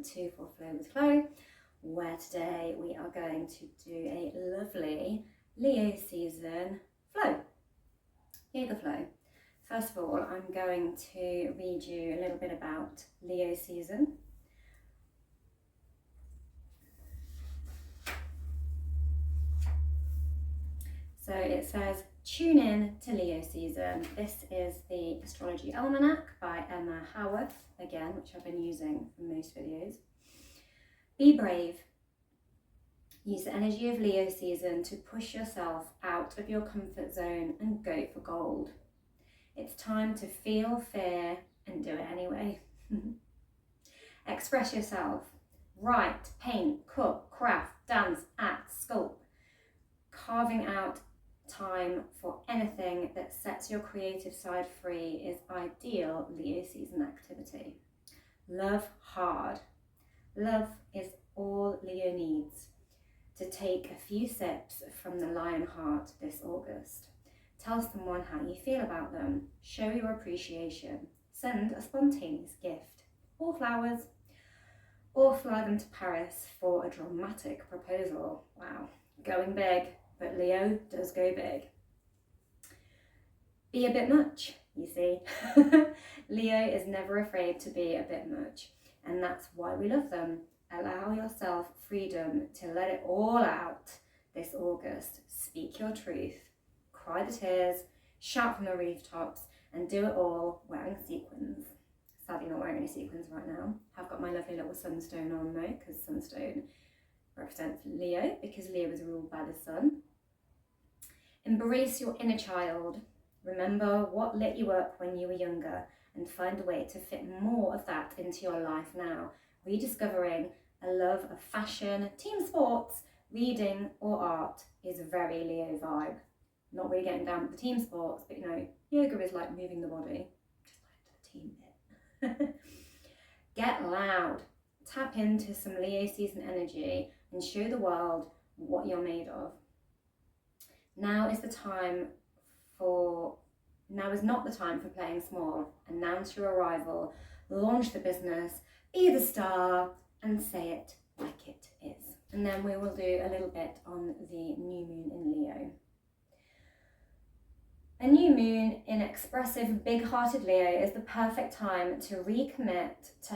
to For Flow with Chloe, where today we are going to do a lovely Leo season flow, yoga flow. First of all, I'm going to read you a little bit about Leo season. So it says, tune in to Leo season. This is the Astrology Almanac by Emma Howarth, again, which I've been using for most videos. Be brave. Use the energy of Leo season to push yourself out of your comfort zone and go for gold. It's time to feel fear and do it anyway. Express yourself. Write, paint, cook, craft, dance, act, sculpt. Carving out time for anything that sets your creative side free is ideal Leo season activity. Love hard. Love is all Leo needs. To take a few sips from the lion heart this August. Tell someone how you feel about them. Show your appreciation. Send a spontaneous gift, or flowers, or fly them to Paris for a dramatic proposal. Wow, going big. But Leo does go big. Be a bit much, you see. Leo is never afraid to be a bit much, and that's why we love them. Allow yourself freedom to let it all out this August. Speak your truth, cry the tears, shout from the rooftops, and do it all wearing sequins. Sadly not wearing any sequins right now. I've got my lovely little sunstone on though, because sunstone represents Leo, because Leo is ruled by the sun. Embrace your inner child. Remember what lit you up when you were younger and find a way to fit more of that into your life now. Rediscovering a love of fashion, team sports, reading or art is a very Leo vibe. Not really getting down with the team sports, but you know, yoga is like moving the body. Just like the team bit. Get loud. Tap into some Leo season energy and show the world what you're made of. Now is not the time for playing small. Announce your arrival, launch the business, be the star, and say it like it is. And then we will do a little bit on the new moon in Leo. A new moon in expressive, big-hearted Leo is the perfect time to recommit to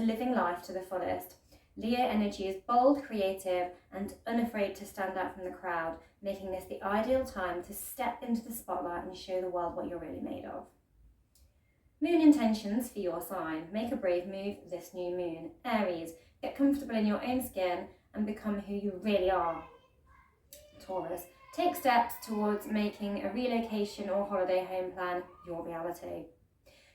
living life to the fullest. Leo energy is bold, creative, and unafraid to stand out from the crowd, making this the ideal time to step into the spotlight and show the world what you're really made of. Moon intentions for your sign. Make a brave move this new moon. Aries, get comfortable in your own skin and become who you really are. Taurus, take steps towards making a relocation or holiday home plan your reality.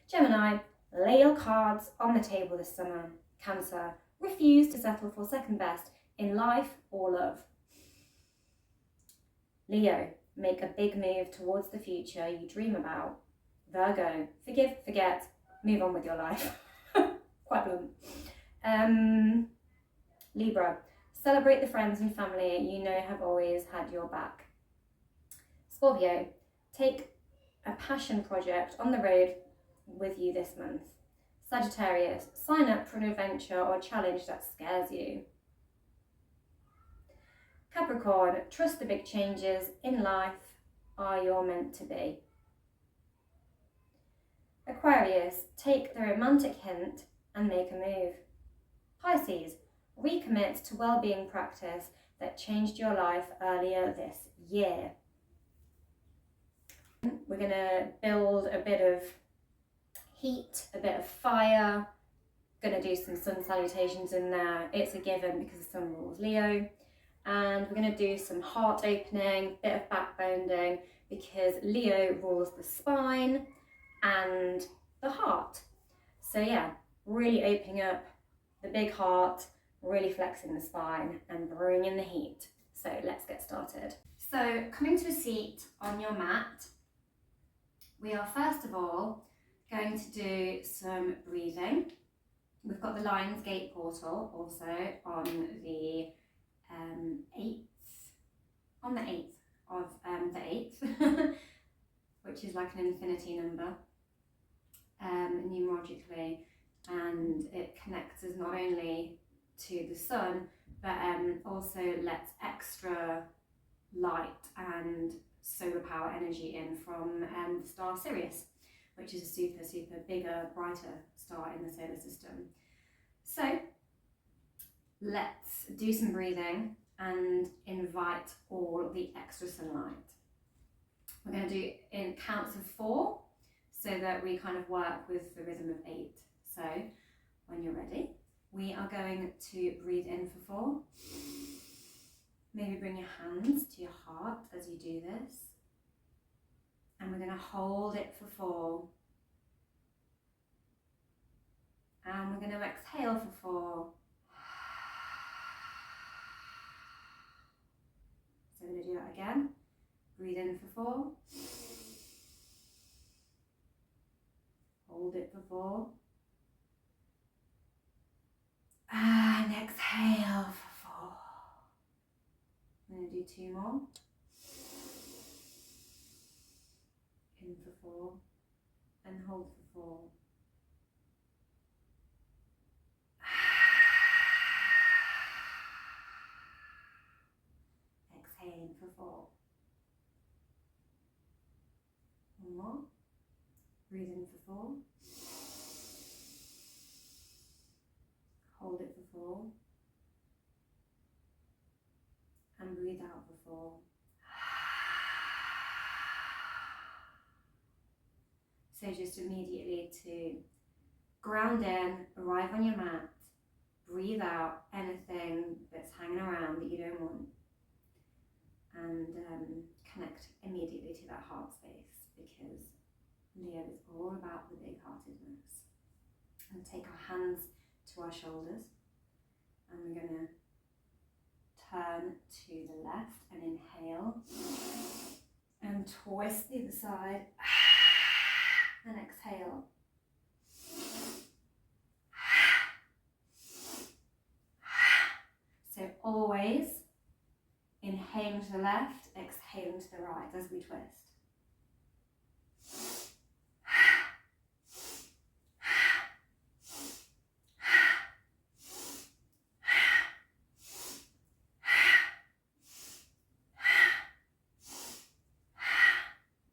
Gemini, lay your cards on the table this summer. Cancer, refuse to settle for second best in life or love. Leo, make a big move towards the future you dream about. Virgo, forgive, forget, move on with your life. Quite blunt. Libra, celebrate the friends and family you know have always had your back. Scorpio, take a passion project on the road with you this month. Sagittarius, sign up for an adventure or challenge that scares you. Capricorn, trust the big changes in life are you're meant to be. Aquarius, take the romantic hint and make a move. Pisces, recommit to well-being practice that changed your life earlier this year. We're going to build a bit of heat, a bit of fire. Going to do some sun salutations in there. It's a given because the sun rules Leo. And we're going to do some heart opening, bit of backbonding, because Leo rules the spine and the heart. So yeah, really opening up the big heart, really flexing the spine and bringing the heat. So let's get started. So coming to a seat on your mat, we are first of all going to do some breathing. We've got the Lion's Gate portal also on the 8th of the 8th, which is like an infinity number numerologically, and it connects us not only to the sun, but also lets extra light and solar power energy in from the star Sirius, which is a super, super bigger, brighter star in the solar system. So let's do some breathing and invite all the extra sunlight. We're going to do in counts of 4 so that we kind of work with the rhythm of 8. So when you're ready, we are going to breathe in for 4. Maybe bring your hands to your heart as you do this. And we're going to hold it for 4. And we're going to exhale for 4. So we're going to do that again. Breathe in for 4. Hold it for 4. And exhale for 4. I'm going to do 2 more. In for 4. And hold for 4. Exhaling for 4. One more. Breathe in for 4. Hold it for 4. And breathe out for 4. So just immediately to ground in, arrive on your mat, breathe out anything that's hanging around that you don't want, and connect immediately to that heart space, because Leo is all about the big-heartedness. And take our hands to our shoulders, and we're going to turn to the left and inhale, and twist the other side, and exhale. So always inhaling to the left, exhaling to the right as we twist.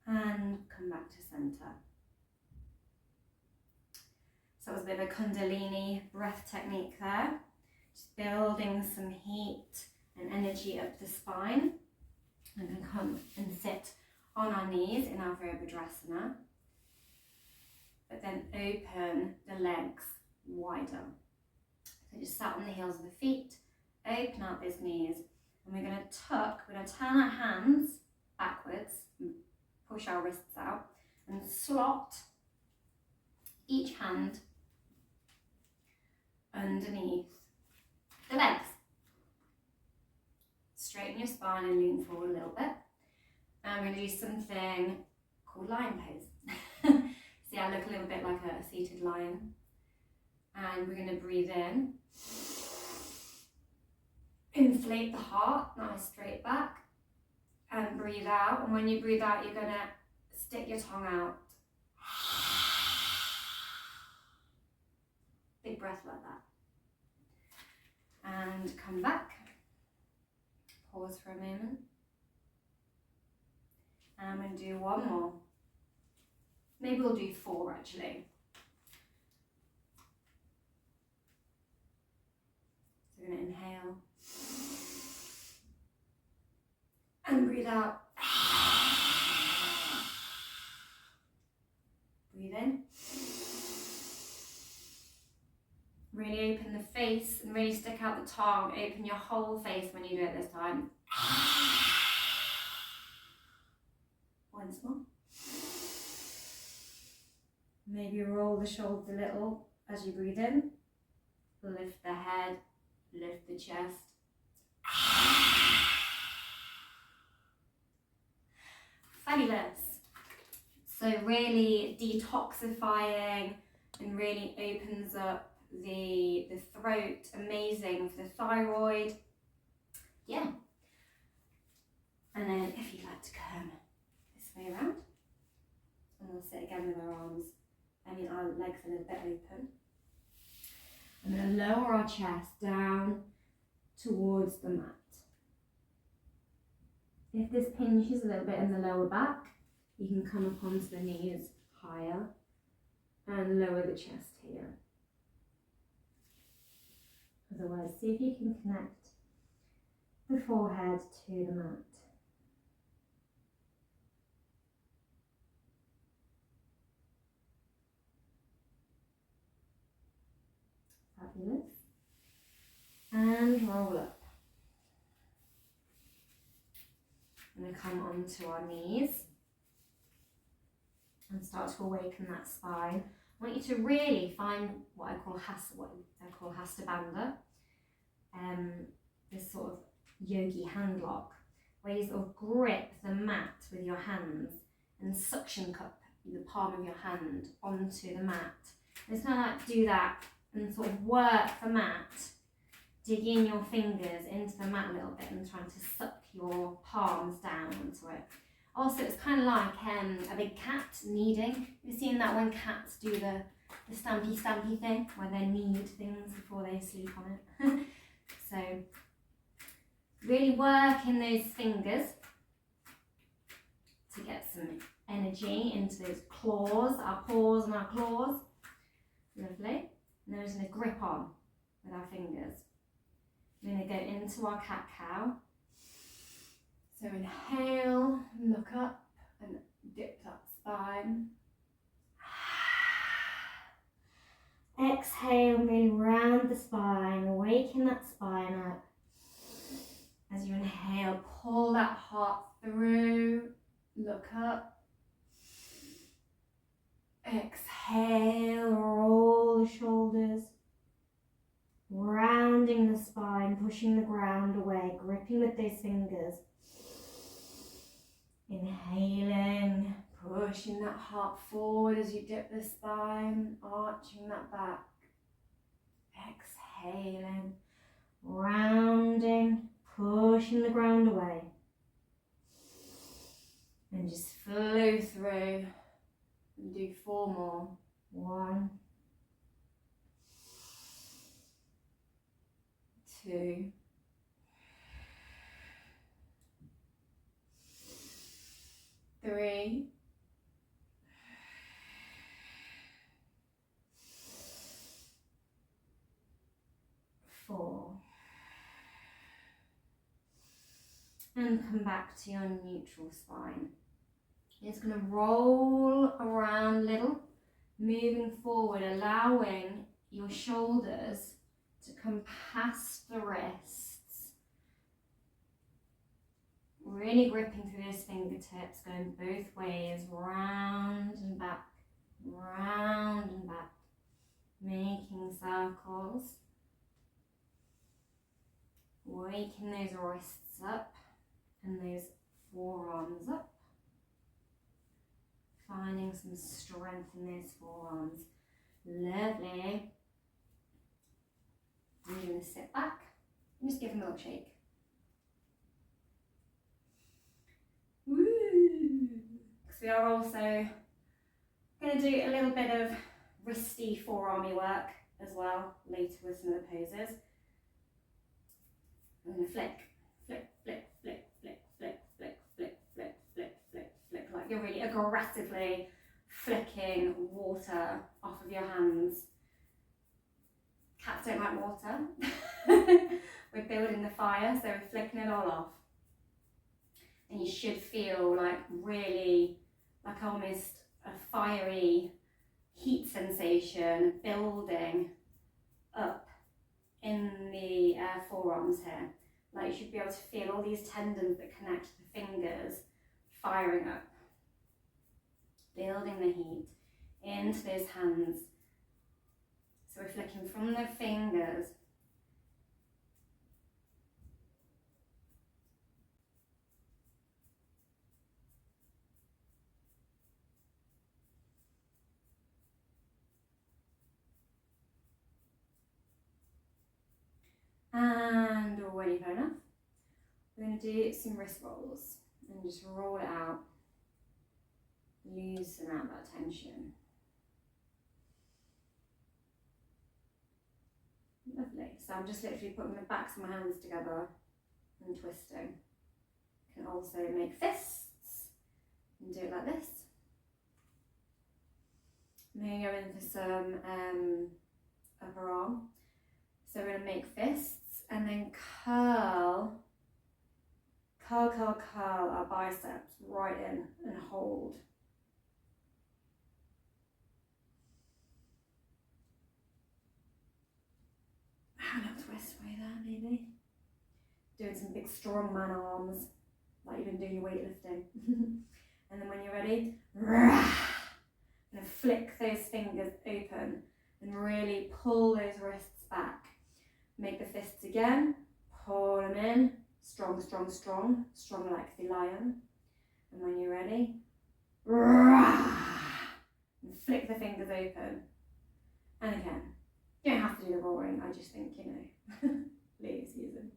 And come back to center. So it was a bit of a Kundalini breath technique there. Just building some heat and energy up the spine. I'm going to come and sit on our knees in our Virabhadrasana, but then open the legs wider. So just sat on the heels of the feet, open out those knees, and we're going to turn our hands backwards, and push our wrists out, and slot each hand underneath the legs. Straighten your spine and lean forward a little bit. And we're going to do something called lion pose. See, I look a little bit like a seated lion. And we're going to breathe in. Inflate the heart, nice straight back. And breathe out. And when you breathe out, you're going to stick your tongue out. Big breath like that. And come back. Pause for a moment. And I'm going to do one more. Maybe we'll do 4 actually. So we're going to inhale. And breathe out. Breathe in. Really open the face and really stick out the tongue. Open your whole face when you do it this time. Once more. Maybe roll the shoulders a little as you breathe in. Lift the head, lift the chest. Fabulous. So really detoxifying and really opens up the throat. Amazing for the thyroid. Yeah. And then if you'd like to come this way around, and we'll sit again with our arms, our legs a little bit open. I'm going to lower our chest down towards the mat. If this pinches a little bit in the lower back, you can come up onto the knees higher and lower the chest here. Otherwise, see if you can connect the forehead to the mat. Fabulous. And roll up. I'm going to come onto our knees and start to awaken that spine. I want you to really find what I call Hasta Bandha, this sort of yogi hand lock, where you sort of grip the mat with your hands and suction cup the palm of your hand onto the mat. And it's kind of like do that and sort of work the mat, digging your fingers into the mat a little bit and trying to suck your palms down onto it. Also, it's kind of like a big cat kneading. You've seen that when cats do the stampy thing, where they knead things before they sleep on it. So, really work in those fingers to get some energy into those claws, our paws and our claws. Lovely. And then we're just going to grip on with our fingers. We're going to go into our cat-cow. So inhale, look up and dip that spine. Exhale, really round the spine, awaken that spine up. As you inhale, pull that heart through, look up. Exhale, roll the shoulders, rounding the spine, pushing the ground away, gripping with those fingers. Inhaling, pushing that heart forward as you dip the spine, arching that back. Exhaling, rounding, pushing the ground away. And just flow through and do 4 more. 1, 2, 3, 4. And come back to your neutral spine. It's going to roll around a little, moving forward, allowing your shoulders to come past the wrists. Really gripping through those fingertips, going both ways, round and back, making circles. Waking those wrists up and those forearms up. Finding some strength in those forearms. Lovely. I'm going to sit back and just give them a little shake. Woo! Because we are also going to do a little bit of wristy forearmy work as well later with some of the poses. I'm going to flick, flick, flick, flick, flick, flick, flick, flick, flick, flick, flick, flick, like you're really aggressively flicking water off of your hands. Cats don't like water. We're building the fire, so we're flicking it all off. And you should feel like really, like almost a fiery heat sensation building up in the forearms here. Like you should be able to feel all these tendons that connect the fingers firing up, building the heat into those hands. So we're flicking from the fingers and when you've had enough, we're going to do some wrist rolls and just roll it out, loosen out that tension. So I'm just literally putting the backs of my hands together and twisting. You can also make fists and do it like this. I'm going to go in for some upper arm. So we're going to make fists and then curl our biceps right in and hold. A little twist right there, maybe. Doing some big strongman arms, like you've been doing your weightlifting. And then when you're ready, and flick those fingers open and really pull those wrists back. Make the fists again, pull them in, strong, strong, strong, strong like the lion. And when you're ready, and flick the fingers open. And again, you don't have to do the roaring, I just think, Leo season.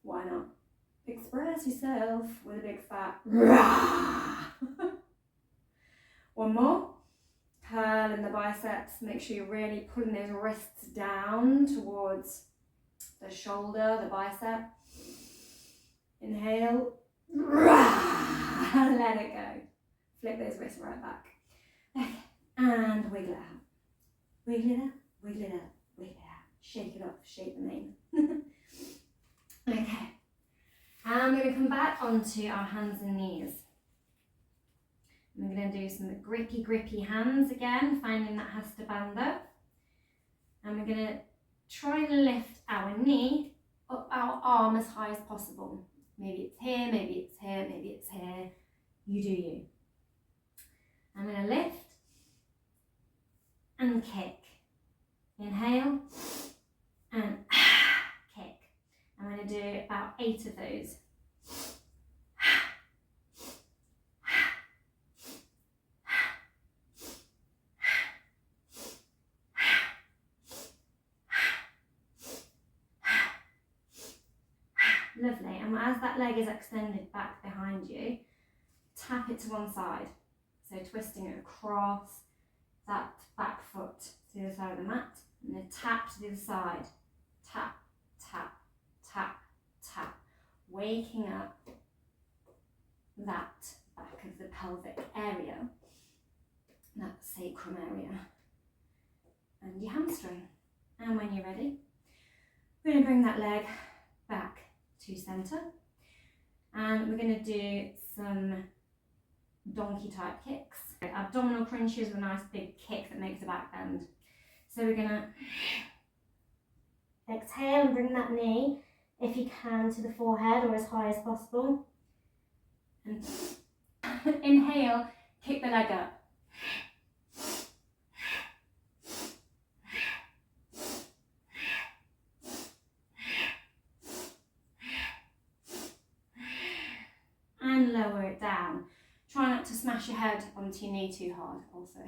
Why not? Express yourself with a big fat One more. Curl in the biceps. Make sure you're really pulling those wrists down towards the shoulder, the bicep. Inhale. Let it go. Flip those wrists right back. Okay. And wiggle it out. Wiggle it out, wiggle it out, wiggle it out. Shake it off, shake the mane. Okay. And we're going to come back onto our hands and knees. We're going to do some grippy hands again, finding that hasta bandha. And we're going to try and lift our knee up our arm as high as possible. Maybe it's here, maybe it's here, maybe it's here. You do you. I'm going to lift and kick. Inhale and kick. I'm going to do about 8 of those. Lovely. And as that leg is extended back behind you, tap it to one side. So twisting it across that back foot to the other side of the mat, and then tap to the other side. Tap, tap, tap, tap. Waking up that back of the pelvic area, that sacrum area, and your hamstring. And when you're ready, we're going to bring that leg back to centre, and we're going to do some donkey type kicks. Abdominal crunches with a nice big kick that makes the back bend. So we're going to exhale and bring that knee, if you can, to the forehead or as high as possible. And inhale, kick the leg up. And lower it down. Try not to smash your head onto your knee too hard also.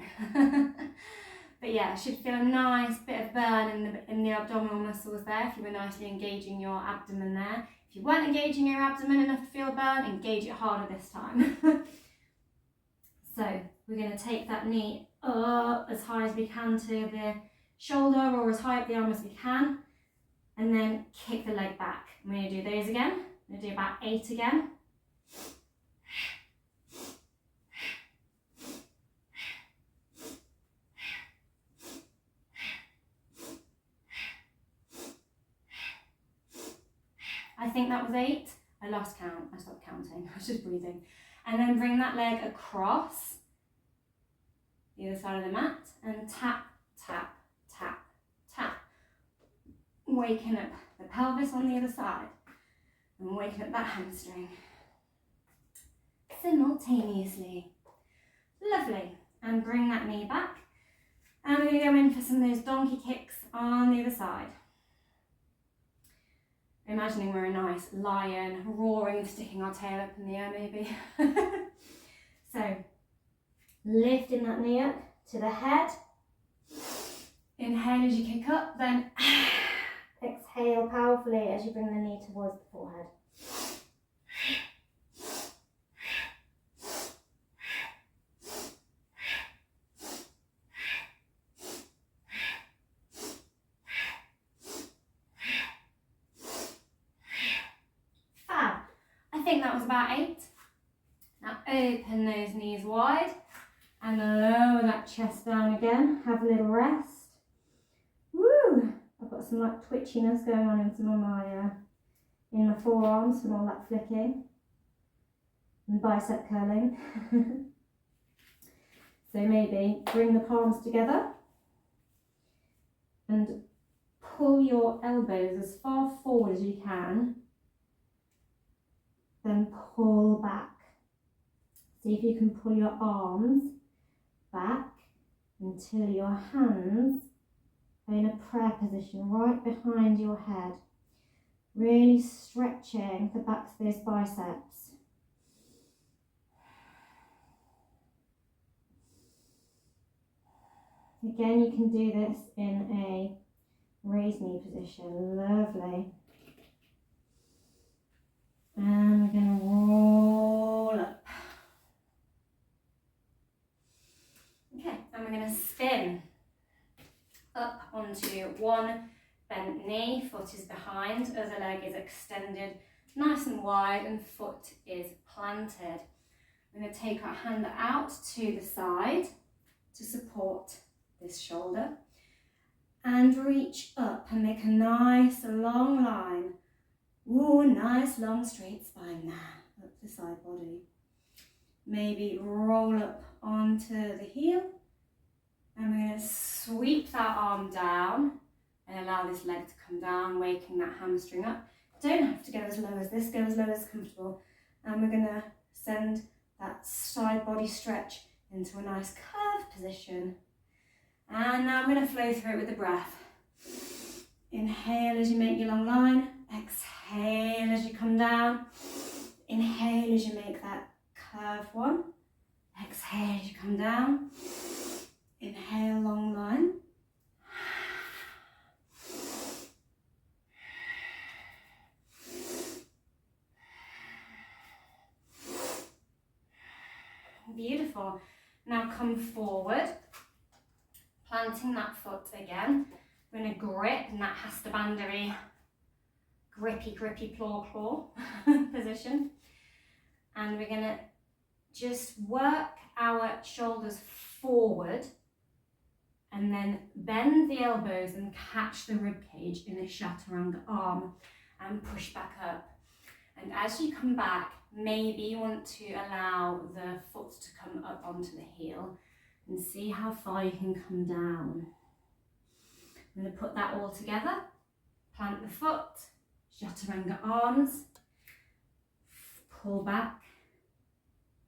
But yeah, it should feel a nice bit of burn in the abdominal muscles there if you were nicely engaging your abdomen there. If you weren't engaging your abdomen enough to feel a burn, engage it harder this time. So we're going to take that knee up as high as we can to the shoulder or as high up the arm as we can, and then kick the leg back. I'm going to do those again. I'm going to do about 8 again. I think that was 8. I lost count. I stopped counting. I was just breathing. And then bring that leg across the other side of the mat and tap, tap, tap, tap. Waking up the pelvis on the other side and waking up that hamstring simultaneously. Lovely. And bring that knee back. And we're going to go in for some of those donkey kicks on the other side. Imagining we're a nice lion, roaring, sticking our tail up in the air maybe. So, lifting that knee up to the head. Inhale as you kick up, then exhale powerfully as you bring the knee towards the forehead. about 8. Now open those knees wide and lower that chest down again. Have a little rest. Woo! I've got some like twitchiness going on in some of my in my forearms from all that flicking and bicep curling. So maybe bring the palms together and pull your elbows as far forward as you can, then pull back. See if you can pull your arms back until your hands are in a prayer position right behind your head, really stretching the backs of those biceps. Again, you can do this in a raised knee position. Lovely. And we're going to roll up. Okay, and we're going to spin up onto one bent knee, foot is behind, other leg is extended nice and wide and foot is planted. We're going to take our hand out to the side to support this shoulder and reach up and make a nice long line. Ooh, nice long straight spine there, up the side body. Maybe roll up onto the heel and we're going to sweep that arm down and allow this leg to come down, waking that hamstring up. Don't have to go as low as this, go as low as comfortable. And we're going to send that side body stretch into a nice curved position. And now I'm going to flow through it with the breath. Inhale as you make your long line. Exhale as you come down. Inhale as you make that curved one. Exhale as you come down. Inhale, long line. Beautiful. Now come forward, planting that foot again. We're going to grip in that Hastabandhari grippy claw position. And we're going to just work our shoulders forward and then bend the elbows and catch the rib cage in a chaturanga arm and push back up. And as you come back, maybe you want to allow the foot to come up onto the heel and see how far you can come down. I'm going to put that all together. Plant the foot, chaturanga arms, pull back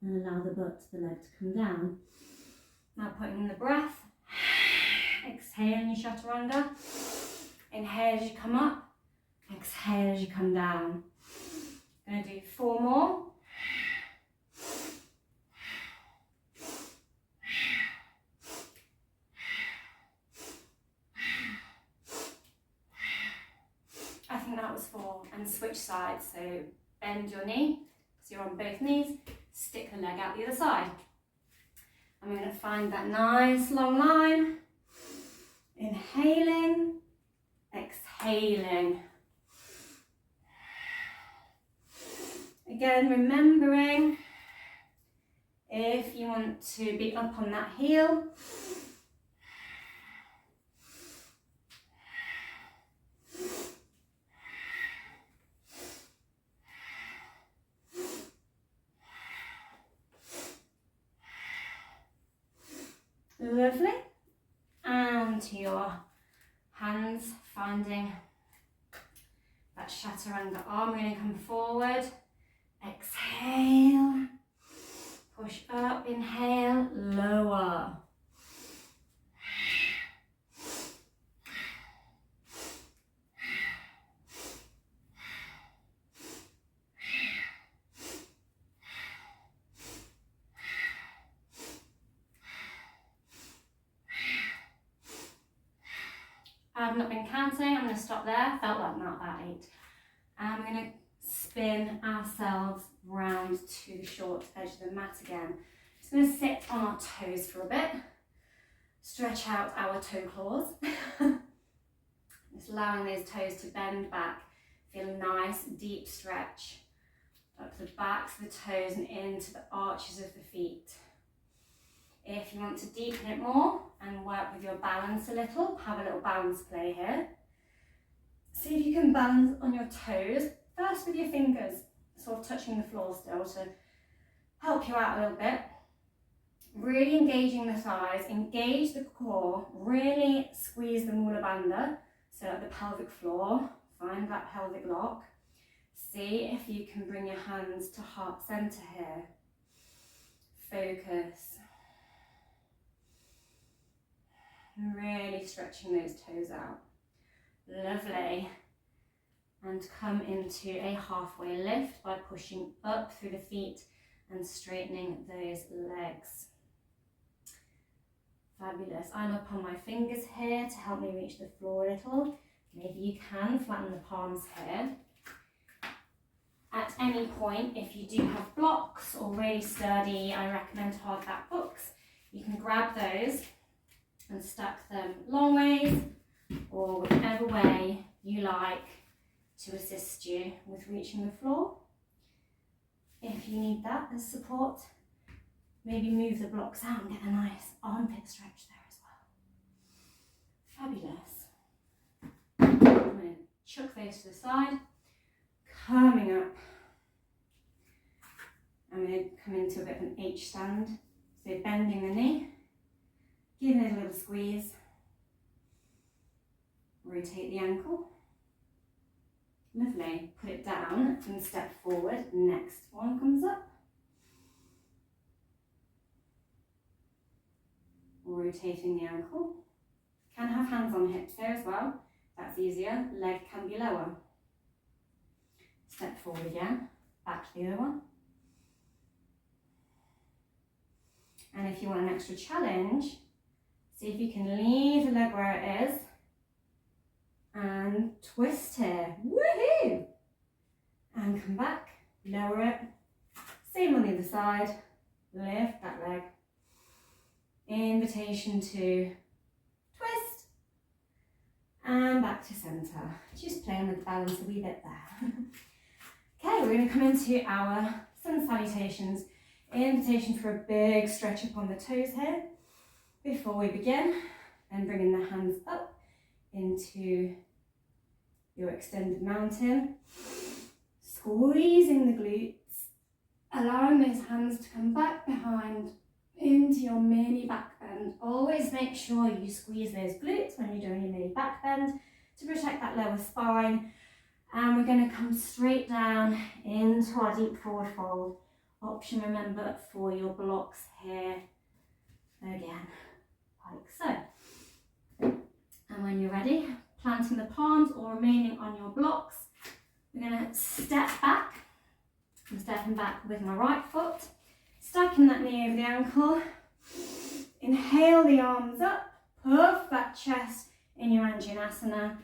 and allow the butt to the leg to come down. Now put in the breath, exhale in your chaturanga, inhale as you come up, exhale as you come down. I'm going to do 4 more. I think that was 4. And switch sides. So bend your knee, so you're on both knees, stick the leg out the other side. I'm going to find that nice long line. Inhaling, exhaling. Again, remembering if you want to be up on that heel, lovely, and to your hands, finding that chaturanga arm. We're going to come forward. Exhale, push up, inhale, lower. I've not been counting, I'm going to stop there, felt like not about 8. And we're going to spin ourselves round to the short edge of the mat again. Just going to sit on our toes for a bit, stretch out our toe claws, just allowing those toes to bend back, feel a nice deep stretch up the backs of the toes and into the arches of the feet. If you want to deepen it more and work with your balance a little, have a little balance play here. See if you can balance on your toes, first with your fingers, sort of touching the floor still to help you out a little bit. Really engaging the thighs, engage the core, really squeeze the mula bandha, so at the pelvic floor, find that pelvic lock. See if you can bring your hands to heart center here. Focus. Really stretching those toes out. Lovely. And come into a halfway lift by pushing up through the feet and straightening those legs. Fabulous. I'm up on my fingers here to help me reach the floor a little. Maybe you can flatten the palms here. At any point, if you do have blocks or really sturdy, I recommend hardback books. You can grab those and stack them long ways or whichever way you like to assist you with reaching the floor. If you need that as support, maybe move the blocks out and get a nice armpit stretch there as well. Fabulous. I'm going to chuck those to the side. Coming up, I'm going to come into a bit of an H stand. So bending the knee, giving it a little squeeze. Rotate the ankle. Lovely. Put it down and step forward. Next one comes up. Rotating the ankle. Can have hands on hips there as well. That's easier. Leg can be lower. Step forward again, back to the other one. And if you want an extra challenge, see if you can leave the leg where it is and twist here. Woohoo! And come back, lower it. Same on the other side. Lift that leg. Invitation to twist. And back to centre. Just playing with the balance a wee bit there. Okay, we're going to come into our sun salutations. Invitation for a big stretch up on the toes here before we begin, and bringing the hands up into your extended mountain, squeezing the glutes, allowing those hands to come back behind into your mini back bend. Always make sure you squeeze those glutes when you're doing your mini back bend to protect that lower spine. And we're going to come straight down into our deep forward fold. Option, remember, for your blocks here, again, like so. And when you're ready, planting the palms or remaining on your blocks, we're going to step back. I'm stepping back with my right foot, stacking that knee over the ankle. Inhale the arms up, puff that chest in your Anjanasana.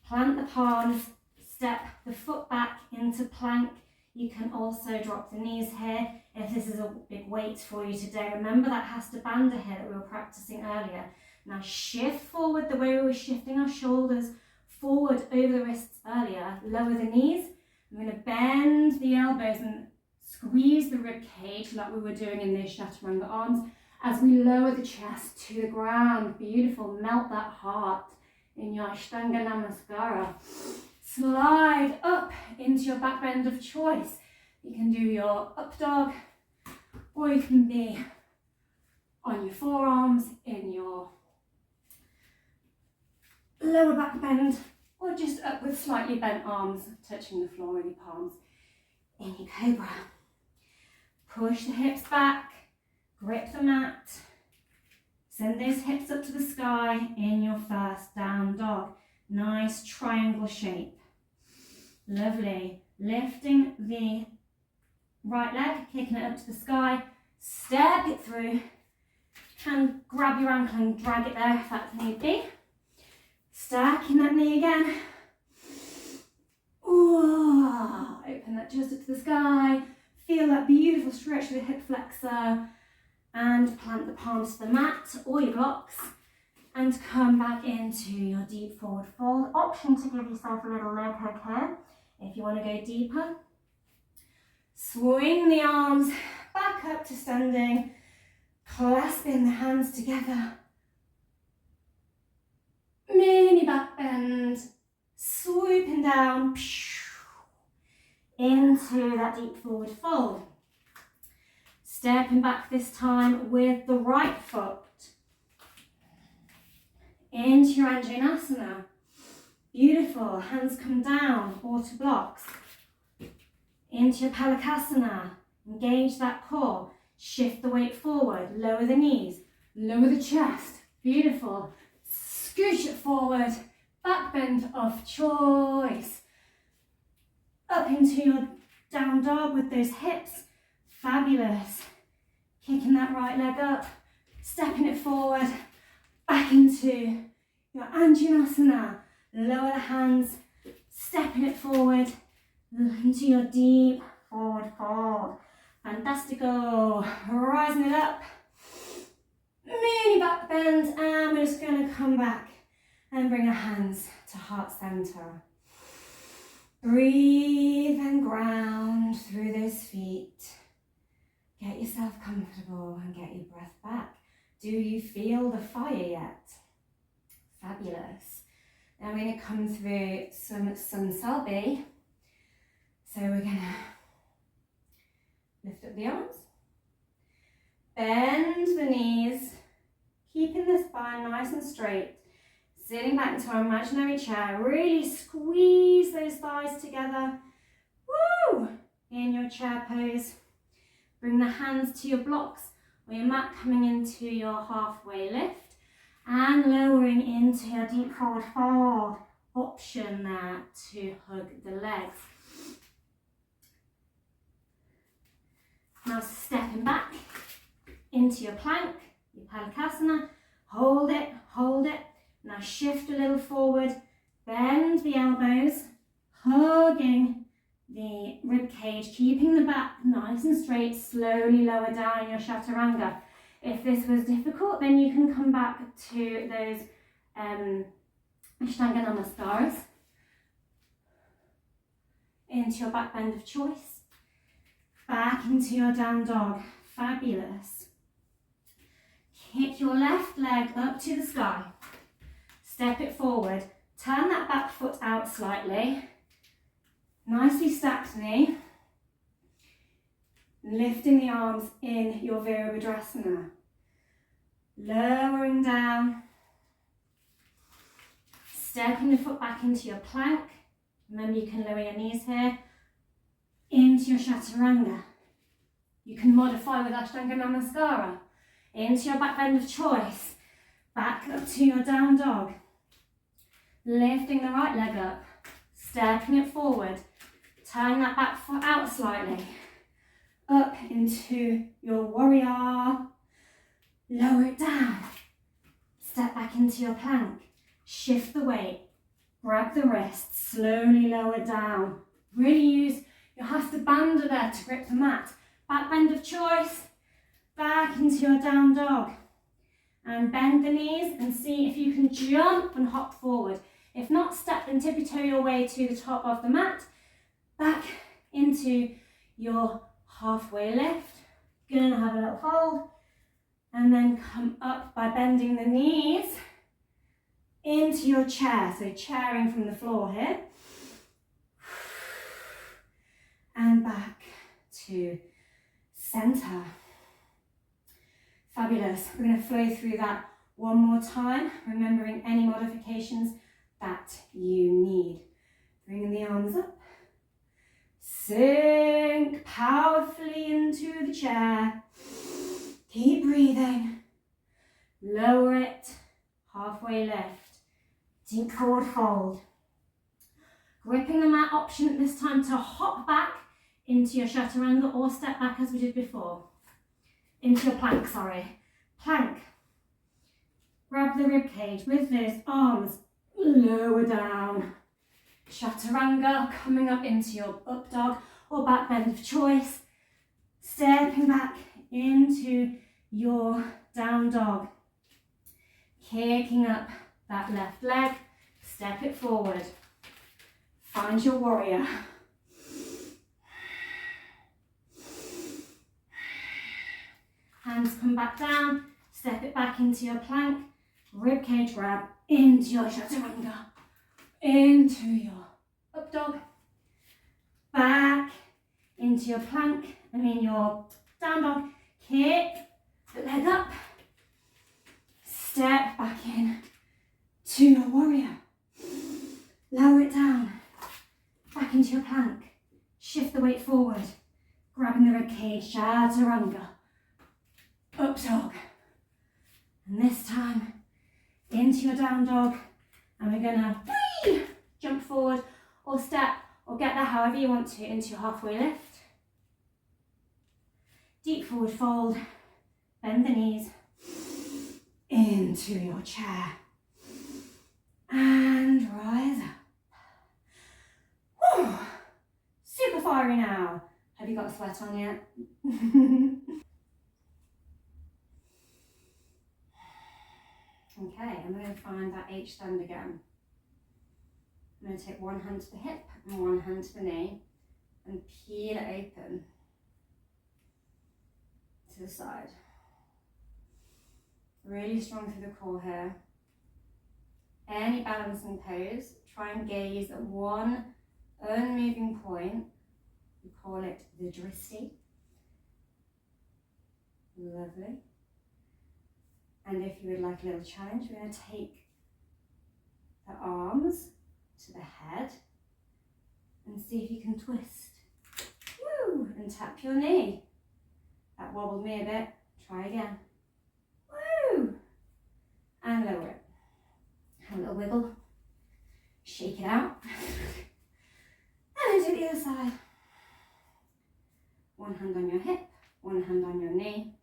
Plant the palms. Step the foot back into plank. You can also drop the knees here if this is a big weight for you today. Remember that hasta bandha here that we were practicing earlier. Now shift forward the way we were shifting our shoulders forward over the wrists earlier. Lower the knees. I'm going to bend the elbows and squeeze the rib cage like we were doing in the chaturanga arms as we lower the chest to the ground. Beautiful. Melt that heart in your Ashtanga Namaskara. Slide up into your back bend of choice. You can do your up dog, or you can be on your forearms in your lower back bend, or just up with slightly bent arms, touching the floor in your palms. In your cobra. Push the hips back, grip the mat. Send those hips up to the sky in your first down dog. Nice triangle shape. Lovely. Lifting the right leg, kicking it up to the sky. Step it through. Can grab your ankle and drag it there if that's need be. Stacking that knee again. Ooh, open that chest up to the sky. Feel that beautiful stretch of the hip flexor. And plant the palms to the mat or your blocks. And come back into your deep forward fold. Option to give yourself a little leg hook here if you want to go deeper. Swing the arms back up to standing, clasping the hands together. Mini back bend, swooping down into that deep forward fold. Stepping back this time with the right foot into your Anjaneyasana. Beautiful, hands come down or to blocks. Into your Palakasana, engage that core, shift the weight forward, lower the knees, lower the chest, beautiful. Scooch it forward, back bend of choice. Up into your down dog with those hips, fabulous. Kicking that right leg up, stepping it forward, back into your Anjaneyasana. Lower the hands, stepping it forward, into your deep forward fold. Fantastico. Rising it up. Mini back bend, and we're just going to come back and bring our hands to heart center. Breathe and ground through those feet. Get yourself comfortable and get your breath back. Do you feel the fire yet? Fabulous. Now we're going to come through some sun salbe. So we're going to lift up the arms, bend the knees, keeping the spine nice and straight, sitting back into our imaginary chair. Really squeeze those thighs together. Woo! In your chair pose. Bring the hands to your blocks or your mat, coming into your halfway lift and lowering into your deep forward fold. Option there to hug the legs. Now stepping back into your plank, your Palakasana. Hold it, hold it. Now shift a little forward, bend the elbows, hugging the rib cage, keeping the back nice and straight. Slowly lower down your chaturanga. If this was difficult, then you can come back to those Ashtanga Namaskaras into your back bend of choice. Back into your down dog. Fabulous. Kick your left leg up to the sky. Step it forward. Turn that back foot out slightly. Nicely stacked knee. Lifting the arms in your Virabhadrasana. Lowering down. Stepping the foot back into your plank. Remember, you can lower your knees here. Into your chaturanga. You can modify with Ashtanga Namaskara. Into your back bend of choice. Back up to your down dog. Lifting the right leg up. Stepping it forward. Turn that back foot out slightly. Up into your warrior. Lower it down. Step back into your plank. Shift the weight. Grab the wrist. Slowly lower down. Really use your hasta bandha there to grip the mat. Back bend of choice. Back into your down dog. And bend the knees and see if you can jump and hop forward. If not, step and tippy toe your way to the top of the mat. Back into your halfway lift. Gonna have a little fold. And then come up by bending the knees into your chair. So chairing from the floor here. And back to center. Fabulous. We're going to flow through that one more time, remembering any modifications that you need. Bringing the arms up. Sink powerfully into the chair. Keep breathing. Lower it. Halfway lift. Deep forward fold. Gripping the mat, option at this time to hop back into your chaturanga or step back as we did before. Into your plank, sorry. Plank. Grab the rib cage with those arms. Lower down. Chaturanga, coming up into your up dog or back bend of choice. Stepping back into your down dog. Kicking up that left leg. Step it forward. Find your warrior. Hands come back down, step it back into your plank, rib cage grab into your chaturanga, into your up dog, back into your plank, your down dog, kick the leg up, step back in to your warrior, lower it down, back into your plank, shift the weight forward, grabbing the rib cage, chaturanga, up dog, and this time into your down dog, and we're gonna jump forward or step or get there however you want to into your halfway lift. Deep forward fold, bend the knees into your chair and rise up. Whew. Super fiery now. Have you got a sweat on yet? Okay, I'm going to find that H stand again. I'm going to take one hand to the hip and one hand to the knee and peel it open to the side. Really strong through the core here. Any balancing pose, try and gaze at one unmoving point. We call it the dristi. Lovely. And if you would like a little challenge, we're going to take the arms to the head and see if you can twist. Woo! And tap your knee. That wobbled me a bit. Try again. Woo! And lower it. Have a little wiggle. Shake it out. And then do the other side. One hand on your hip, one hand on your knee.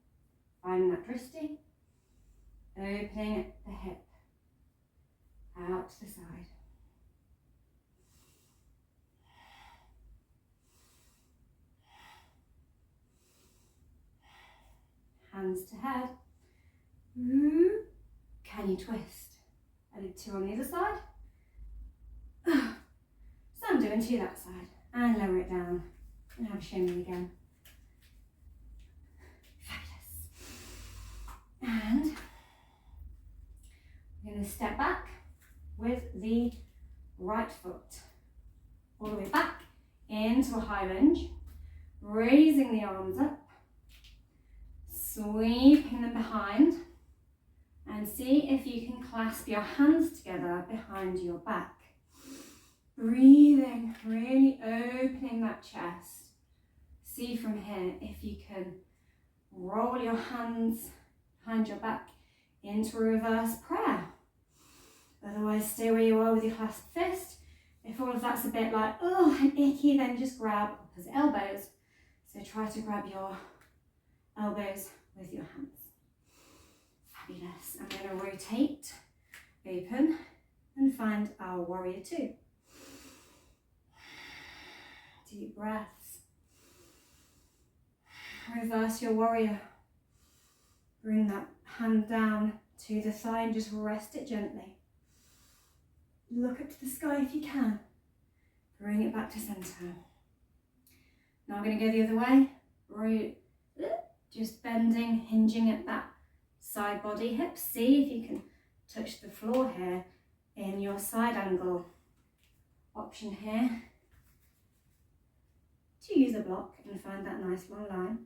Finding that dristi. Opening the hip out to the side. Hands to head. Can you twist? I did two on the other side. So I'm doing two that side. And lower it down. And have a shimmy again. Fabulous. And we're going to step back with the right foot. All the way back into a high lunge. Raising the arms up. Sweeping them behind. And see if you can clasp your hands together behind your back. Breathing, really opening that chest. See from here if you can roll your hands behind your back into a reverse prayer. Otherwise, stay where you are with your clasped fist. If all of that's a bit like, oh, and icky, then just grab opposite elbows. So try to grab your elbows with your hands. Fabulous. I'm going to rotate, open, and find our warrior two. Deep breaths. Reverse your warrior. Bring that hand down to the thigh and just rest it gently. Look up to the sky if you can. Bring it back to center. Now I'm going to go the other way. Right. Just bending, hinging at that side body hip. See if you can touch the floor here in your side angle. Option here to use a block and find that nice long line.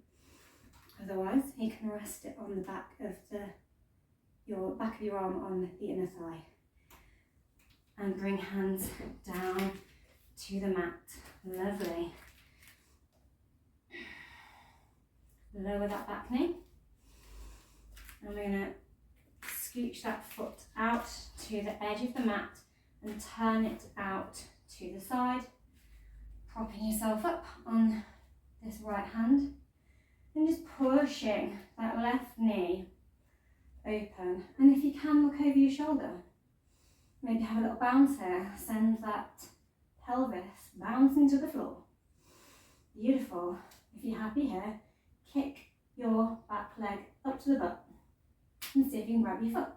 Otherwise, you can rest it on the back of your back of your arm on the inner thigh. And bring hands down to the mat. Lovely. Lower that back knee. And we're going to scooch that foot out to the edge of the mat and turn it out to the side. Propping yourself up on this right hand. And just pushing that left knee open. And if you can, look over your shoulder. Maybe have a little bounce here. Send that pelvis bouncing to the floor. Beautiful. If you're happy here, kick your back leg up to the butt and see if you can grab your foot.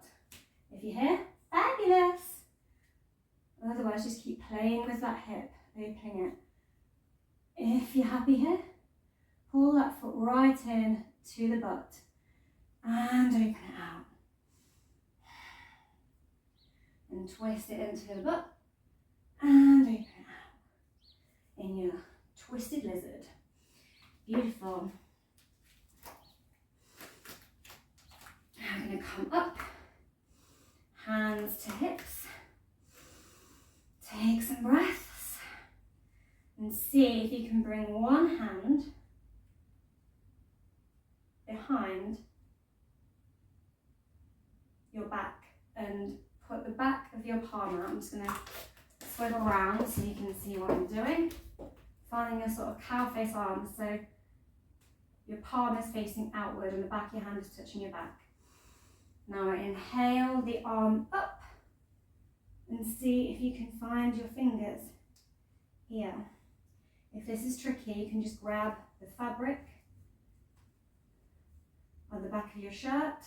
If you're here, fabulous. Otherwise, just keep playing with that hip, opening it. If you're happy here, pull that foot right in to the butt and open it out. And twist it into the butt and open it out in your twisted lizard. Beautiful. I'm going to come up, hands to hips. Take some breaths and see if you can bring one hand behind your back and put the back of your palm out. I'm just going to swivel around so you can see what I'm doing. Finding a sort of cow face arm, so your palm is facing outward and the back of your hand is touching your back. Now inhale the arm up and see if you can find your fingers here. If this is tricky, you can just grab the fabric on the back of your shirt,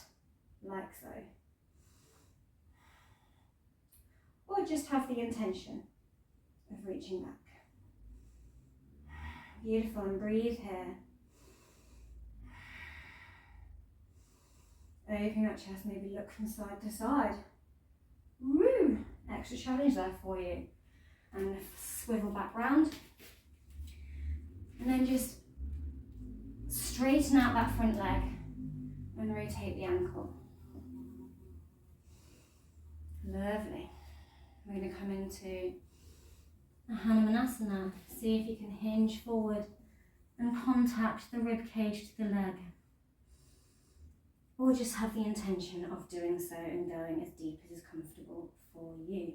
like so. Or just have the intention of reaching back. Beautiful, and breathe here. Open your chest, maybe look from side to side. Woo! Extra challenge there for you. And swivel back round. And then just straighten out that front leg and rotate the ankle. Lovely. We're going to come into a Hanumanasana. See if you can hinge forward and contact the rib cage to the leg. Or just have the intention of doing so and going as deep as is comfortable for you.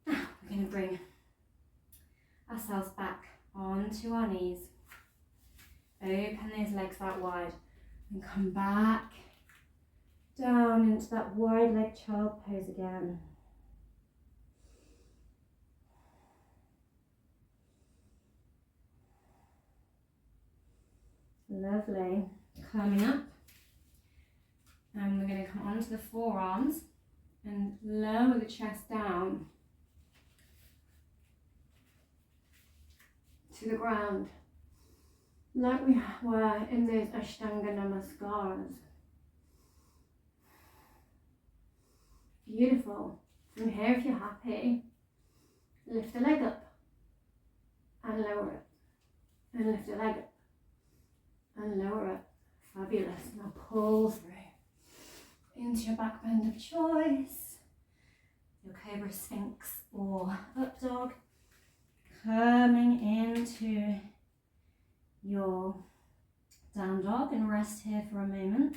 Now we're going to bring ourselves back onto our knees. Open those legs out wide and come back down into that wide leg child pose again. Lovely. Coming up. And we're going to come onto the forearms and lower the chest down to the ground, like we were in those Ashtanga Namaskaras. Beautiful. From here, if you're happy, lift the leg up and lower it. And lift the leg up and lower it. Fabulous. Now pull through into your back bend of choice, your Cobra Sphinx or Up Dog, coming into your Down Dog, and rest here for a moment.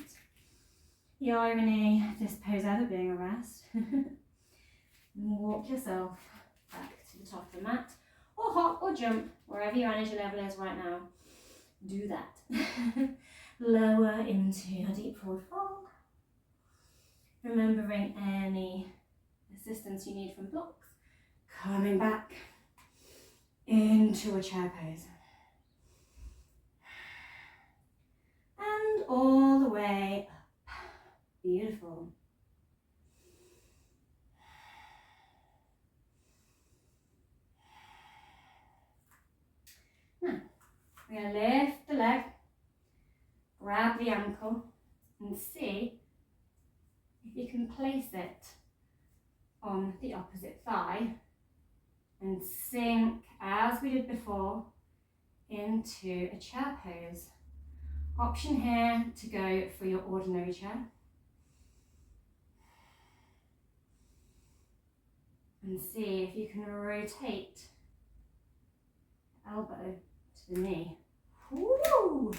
The irony of this pose ever being a rest. And walk yourself back to the top of the mat, or hop or jump, wherever your energy level is right now. Do that. Lower into your deep forward fold. Remembering any assistance you need from blocks. Coming back into a chair pose. And all the way up. Beautiful. Now, we're going to lift the leg, grab the ankle, and see if you can place it on the opposite thigh and sink, as we did before, into a chair pose. Option here to go for your ordinary chair. And see if you can rotate the elbow to the knee. Woo!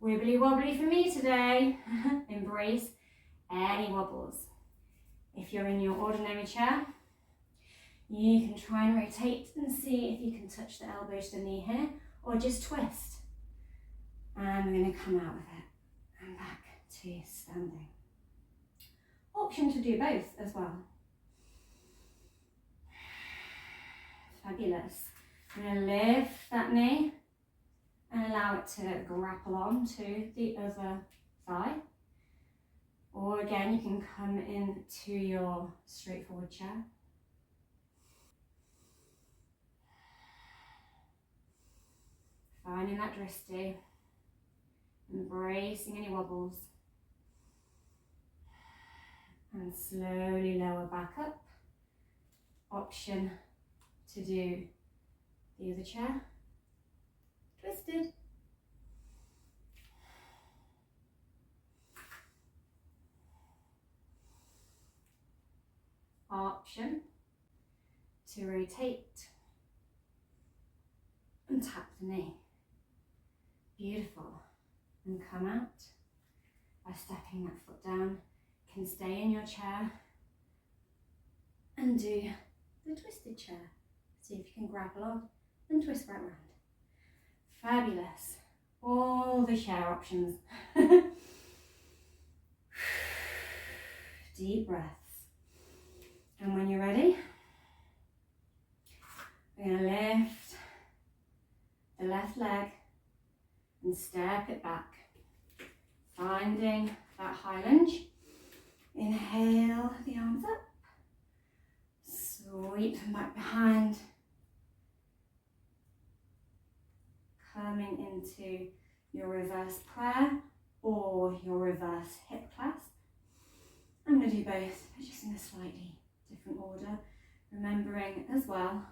Wibbly wobbly for me today. Embrace any wobbles. If you're in your ordinary chair, you can try and rotate and see if you can touch the elbow to the knee here, or just twist. And we're going to come out of it and back to standing. Option to do both as well. Fabulous. I'm going to lift that knee and allow it to grapple on to the other thigh. Or again, you can come into your straightforward chair. Finding that drishti, embracing any wobbles. and slowly lower back up. Option to do the other chair, twisted. Option to rotate and tap the knee. Beautiful. And come out by stepping that foot down. You can stay in your chair and do the twisted chair. See if you can grab along and twist right round. Fabulous. All the chair options. Deep breaths. And when you're ready, we're going to lift the left leg and step it back. Finding that high lunge. Inhale the arms up. Sweep them back behind. Coming into your reverse prayer or your reverse hip clasp. I'm going to do both, but just in a slightly different order. Remembering as well,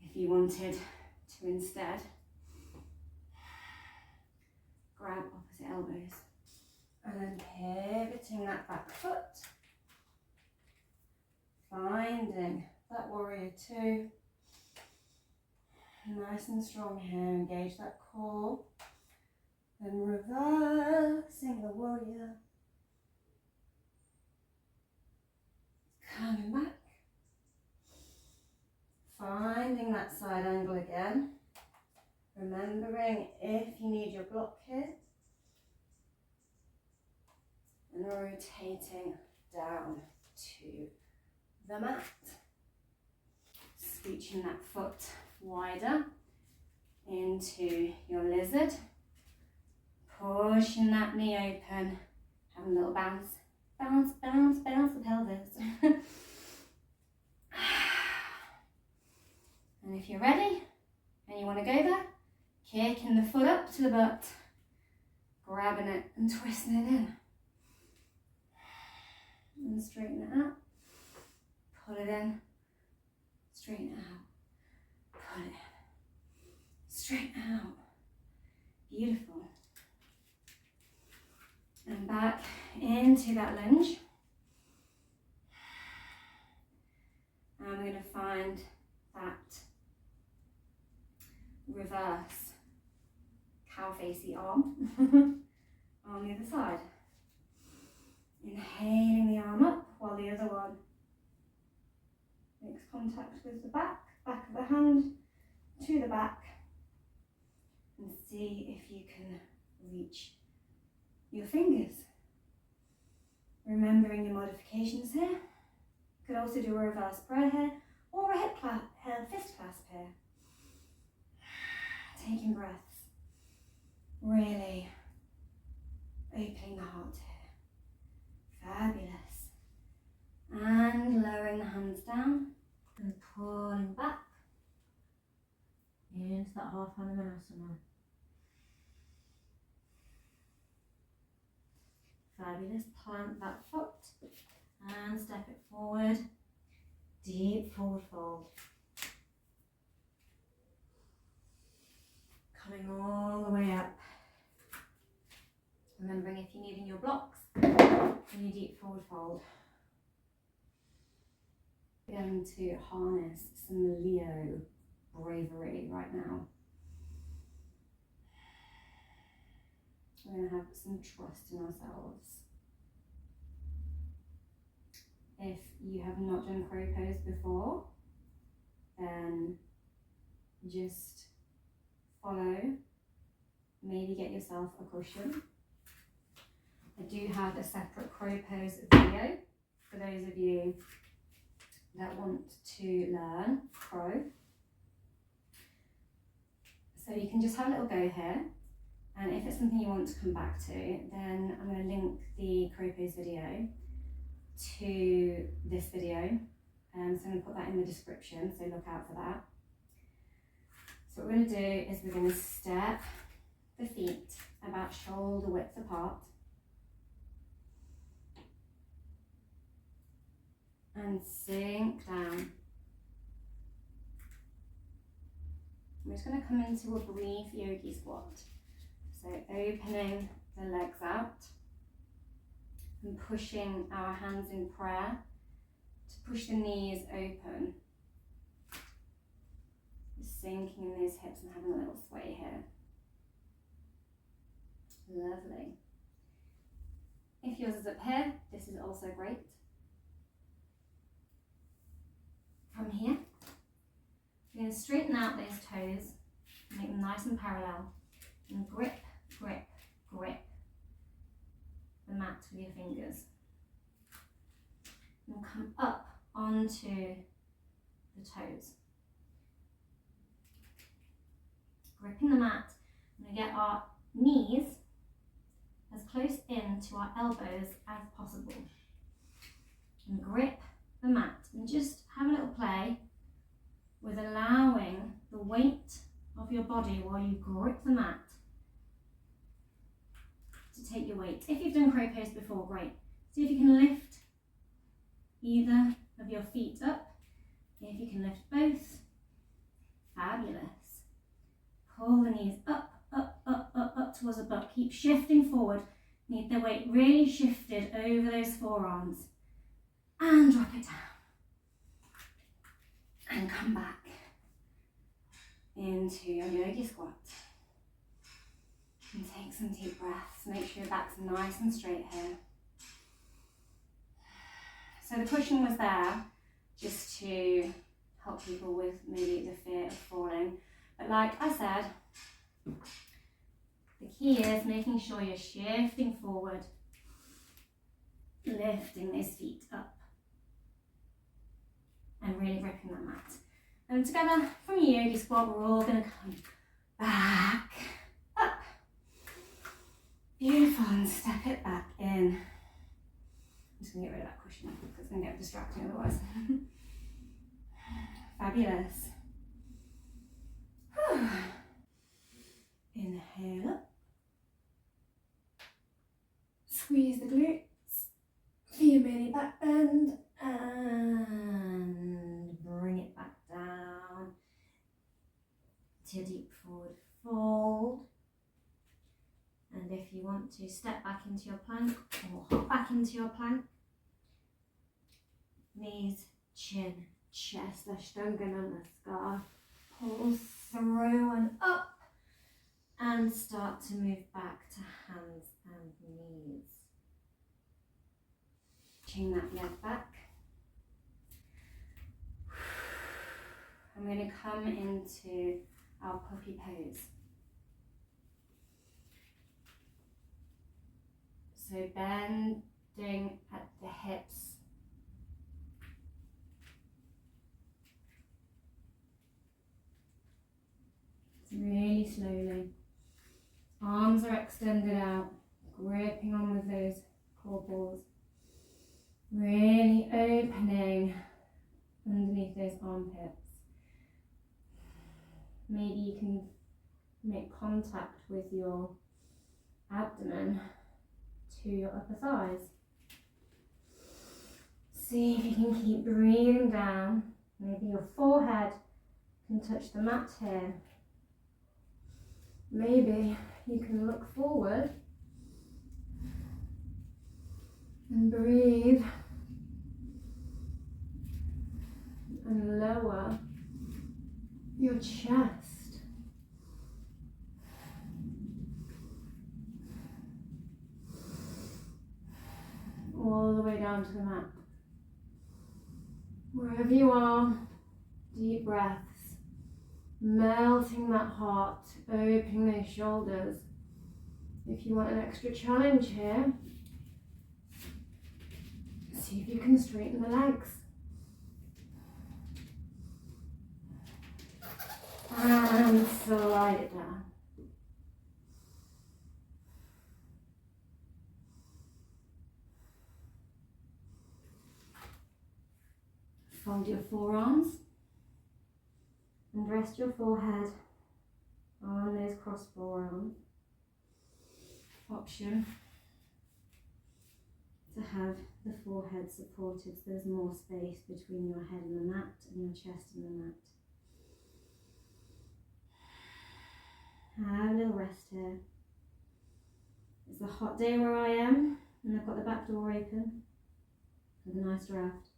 if you wanted to instead grab opposite elbows and then pivoting that back foot, finding that warrior two. Nice and strong here, engage that core, then reversing the warrior, coming back, finding that side angle again, remembering if you need your block here, and rotating down to the mat, scooching that foot wider into your lizard, pushing that knee open, having a little bounce, bounce, bounce, bounce the pelvis. And if you're ready and you want to go there, kicking the foot up to the butt, grabbing it and twisting it in. And straighten it out, pull it in, straighten it out. Pull it in. Straighten out. Beautiful. And back into that lunge. And we're going to find that reverse cow facey arm on the other side. Inhaling the arm up while the other one makes contact with the back of the hand to the back, and see if you can reach your fingers. Remembering your modifications here. You could also do a reverse prayer here or a fist clasp here. Taking breaths, really opening the heart here. Fabulous. And lowering the hands down and pulling back into that half Hanumanasana. Fabulous. Plant that foot and step it forward. Deep forward fold. Coming all the way up. Remembering if you're needing your blocks, then you deep forward fold. We're going to harness some Leo bravery right now. We're going to have some trust in ourselves. If you have not done crow pose before, then just follow. Maybe get yourself a cushion. I do have a separate crow pose video for those of you that want to learn crow. So you can just have a little go here, and if it's something you want to come back to, then I'm going to link the crow pose video to this video, so I'm going to put that in the description, so look out for that. So what we're going to do is we're going to step the feet about shoulder width apart, and sink down. I'm just going to come into a brief yogi squat. So opening the legs out and pushing our hands in prayer to push the knees open. Just sinking in those hips and having a little sway here. Lovely. If yours is up here, this is also great. From here, we're going to straighten out those toes, make them nice and parallel, and grip, grip, grip the mat with your fingers. And come up onto the toes. Gripping the mat, we're going to get our knees as close in to our elbows as possible. And grip the mat and just have a little play with allowing the weight of your body while you grip the mat to take your weight. If you've done crow pose before, great. See if you can lift either of your feet up. If you can lift both, fabulous. Pull the knees up, up, up, up, up towards the butt. Keep shifting forward. Need the weight really shifted over those forearms. And drop it down. And come back into your yogi squat. And take some deep breaths. Make sure your back's nice and straight here. So the cushion was there just to help people with maybe the fear of falling. But like I said, the key is making sure you're shifting forward, lifting those feet up, and really gripping that mat. And together from your yogi squat, we're all going to come back, up. Beautiful, and step it back in. I'm just going to get rid of that cushion because it's going to get distracting otherwise. Fabulous. Whew. Inhale up. Squeeze the glutes. Feel really back bend. And bring it back down to your deep forward fold. And if you want to step back into your plank or hop back into your plank, knees, chin, chest, Ashtanga Namaskar, pull through and up, and start to move back to hands and knees. Chin that leg back. I'm going to come into our puppy pose. So bending at the hips. Really slowly. Arms are extended out, gripping on with those core balls. Really opening underneath those armpits. Maybe you can make contact with your abdomen to your upper thighs. See if you can keep breathing down. Maybe your forehead can touch the mat here. Maybe you can look forward and breathe and lower your chest. All the way down to the mat. Wherever you are, deep breaths. Melting that heart, opening those shoulders. If you want an extra challenge here, see if you can straighten the legs. And slide it down. Fold your forearms and rest your forehead on those crossed forearms. Option to have the forehead supported, so there's more space between your head and the mat and your chest and the mat. Have a little rest here. It's a hot day where I am, and I've got the back door open with a nice draft.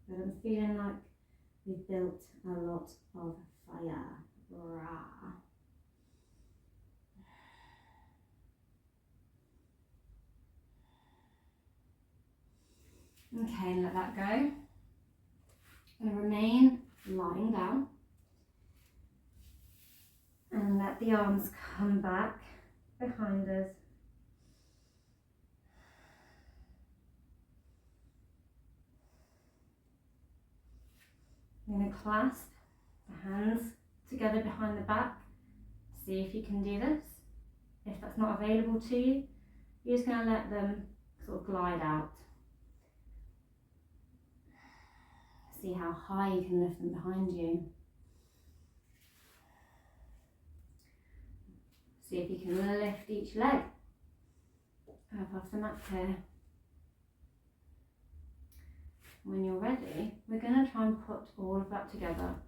But I'm feeling like we've built a lot of fire. Rah. Okay, let that go. I'm going to remain lying down and let the arms come back behind us. I'm going to clasp the hands together behind the back. See if you can do this. If that's not available to you, you're just going to let them sort of glide out. See how high you can lift them behind you. See if you can lift each leg up off the mat here. When you're ready, we're going to try and put all of that together.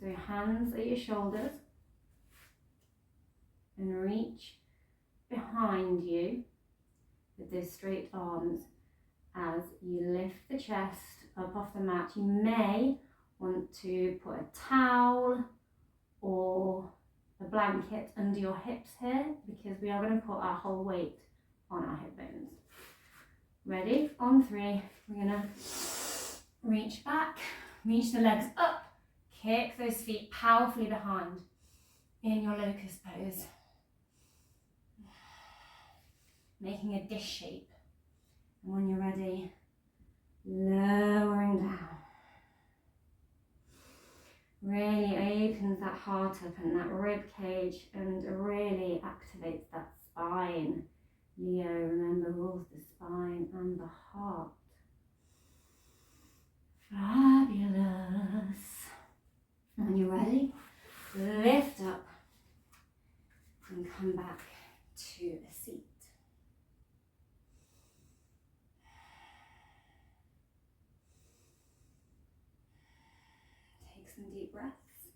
So hands at your shoulders and reach behind you with those straight arms as you lift the chest up off the mat. You may want to put a towel or a blanket under your hips here, because we are going to put our whole weight on our hip bones. Ready? On 3, we're going to reach back, reach the legs up, kick those feet powerfully behind in your locust pose, making a dish shape. And when you're ready, lowering down. Really opens that heart up and that rib cage and really activates that spine. Leo, remember, rules the spine and the heart. Fabulous. When you're ready, lift up and come back to a seat. Some deep breaths.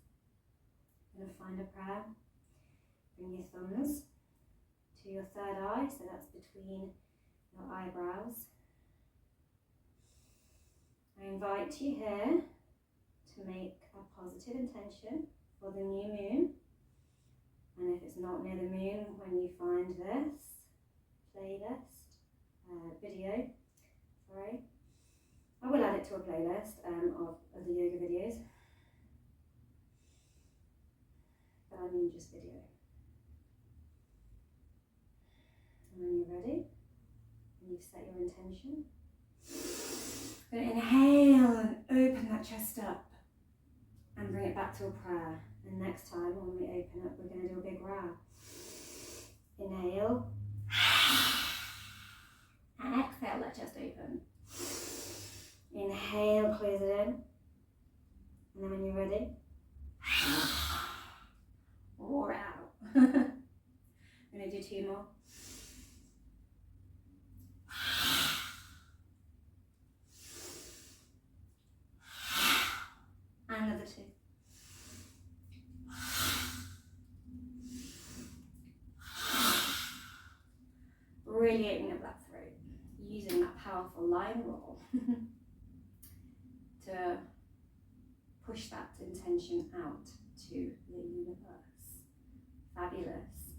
You're going to find a prayer. Bring your thumbs to your third eye, so that's between your eyebrows. I invite you here to make a positive intention for the new moon. And if it's not near the moon, when you find this video, I will add it to a playlist of the yoga videos. But I mean just video. And when you're ready, and you've set your intention, you're going to inhale and open that chest up and bring it back to a prayer. And next time when we open up, we're going to do a big row. Inhale. And exhale, let chest open. Inhale, close it in. And then when you're ready, roar out. I'm going to do 2 more. Another 2. Really opening up that throat, using that powerful line roll to push that intention out to the universe. Fabulous.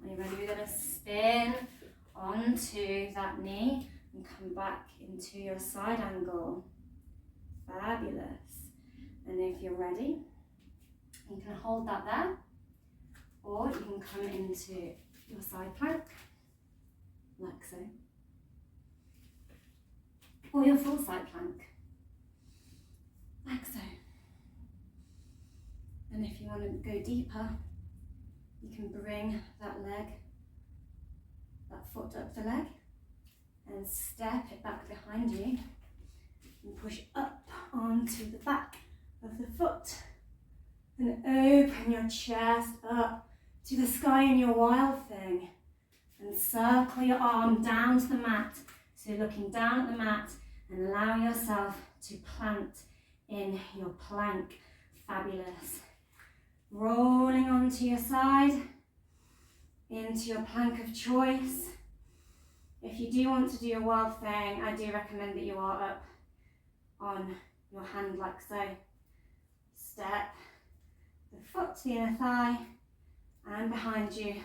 When you're ready, we're going to spin onto that knee and come back into your side angle. Fabulous. And if you're ready, you can hold that there, or you can come into your side plank, like so, or your full side plank, like so. And if you want to go deeper, you can bring that foot up the leg, and step it back behind you, and push up onto the back of the foot, and open your chest up to the sky in your wild thing and circle your arm down to the mat. So looking down at the mat and allow yourself to plant in your plank. Fabulous. Rolling onto your side into your plank of choice. If you do want to do your wild thing, I do recommend that you are up on your hand like so. Step the foot to the inner thigh and behind you.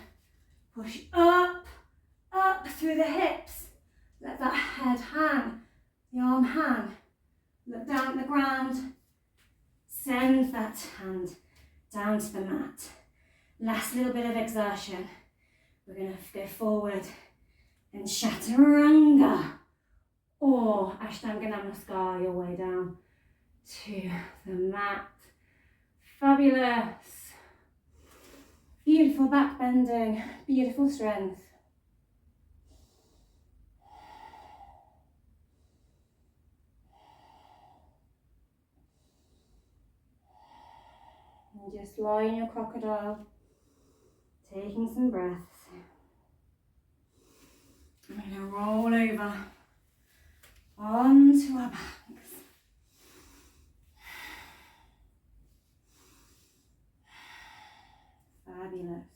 Push up, up through the hips. Let that head hang, the arm hang. Look down at the ground. Send that hand down to the mat. Last little bit of exertion. We're going to go forward and chaturanga or ashtanga namaskar your way down to the mat. Fabulous. Beautiful back bending, beautiful strength. And just lie in your crocodile, taking some breaths. I'm going to roll over onto our backs. Fabulous.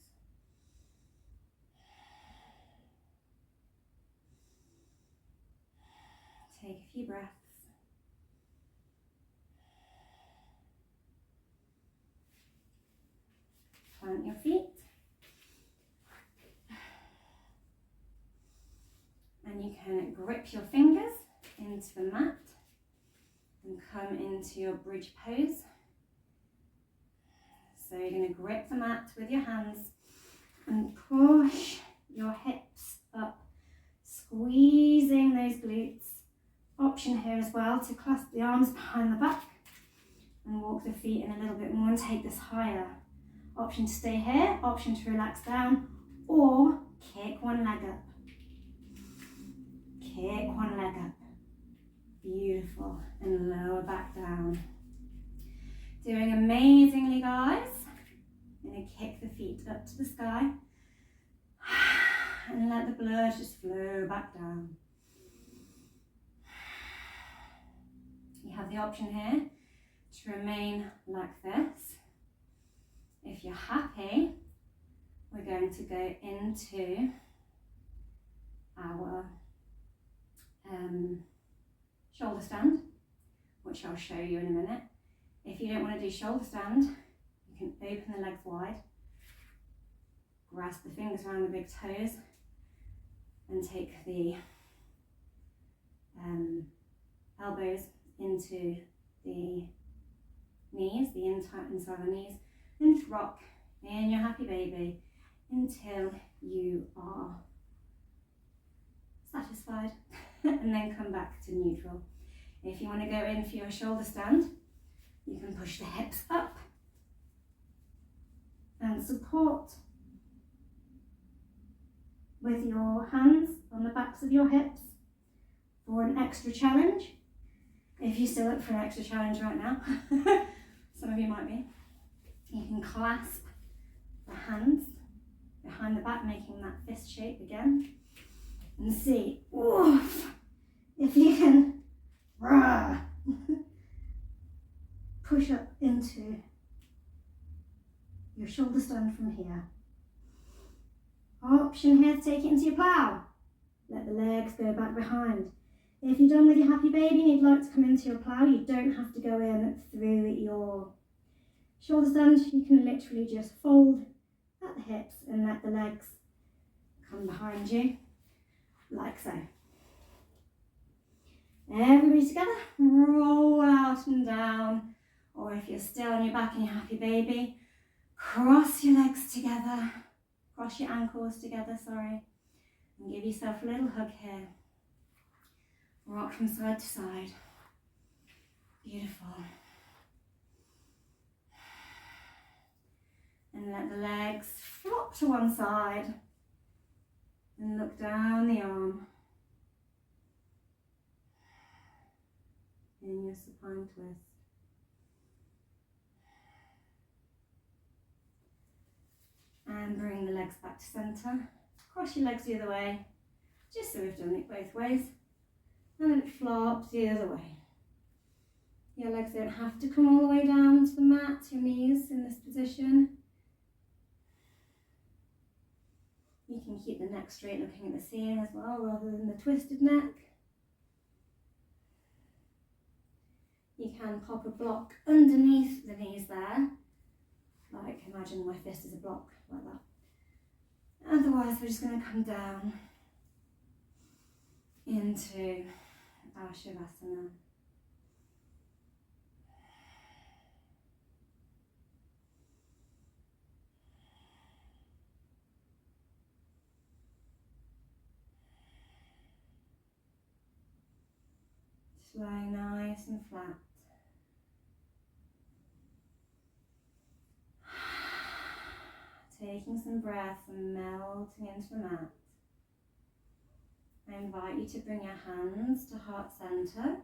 Take a few breaths. Plant your feet. And you can grip your fingers into the mat and come into your bridge pose. So you're going to grip the mat with your hands and push your hips up, squeezing those glutes. Option here as well to clasp the arms behind the back and walk the feet in a little bit more and take this higher. Option to stay here, option to relax down or kick one leg up. Kick one leg up. Beautiful. And lower back down. Doing amazingly, guys. I'm going to kick the feet up to the sky and let the blood just flow back down. You have the option here to remain like this. If you're happy, we're going to go into our shoulder stand, which I'll show you in a minute. If you don't want to do shoulder stand, you can open the legs wide, grasp the fingers around the big toes, and take the elbows into the knees, the inside of the knees, and just rock in your happy baby until you are satisfied and then come back to neutral. If you want to go in for your shoulder stand, you can push the hips up and support with your hands on the backs of your hips for an extra challenge. If you're still up for an extra challenge right now, some of you might be, you can clasp the hands behind the back, making that fist shape again, and see if you can push up into your shoulder stand from here. Option here to take it into your plough. Let the legs go back behind. If you're done with your happy baby and you'd like to come into your plough, you don't have to go in through your shoulder stand. You can literally just fold at the hips and let the legs come behind you, like so. Everybody together, roll out and down. Or if you're still on your back and your happy baby, cross your legs together, cross your ankles together, sorry, and give yourself a little hug here. Rock from side to side. Beautiful. And let the legs flop to one side and look down the arm in your supine twist. And bring the legs back to centre. Cross your legs the other way, just so we've done it both ways. And then it flops the other way. Your legs don't have to come all the way down to the mat, your knees in this position. You can keep the neck straight looking at the ceiling as well, rather than the twisted neck. You can pop a block underneath the knees there. Like, imagine my fist is a block, like that. Otherwise, we're just going to come down into our shavasana. Just lying nice and flat. Taking some breaths and melting into the mat. I invite you to bring your hands to heart center.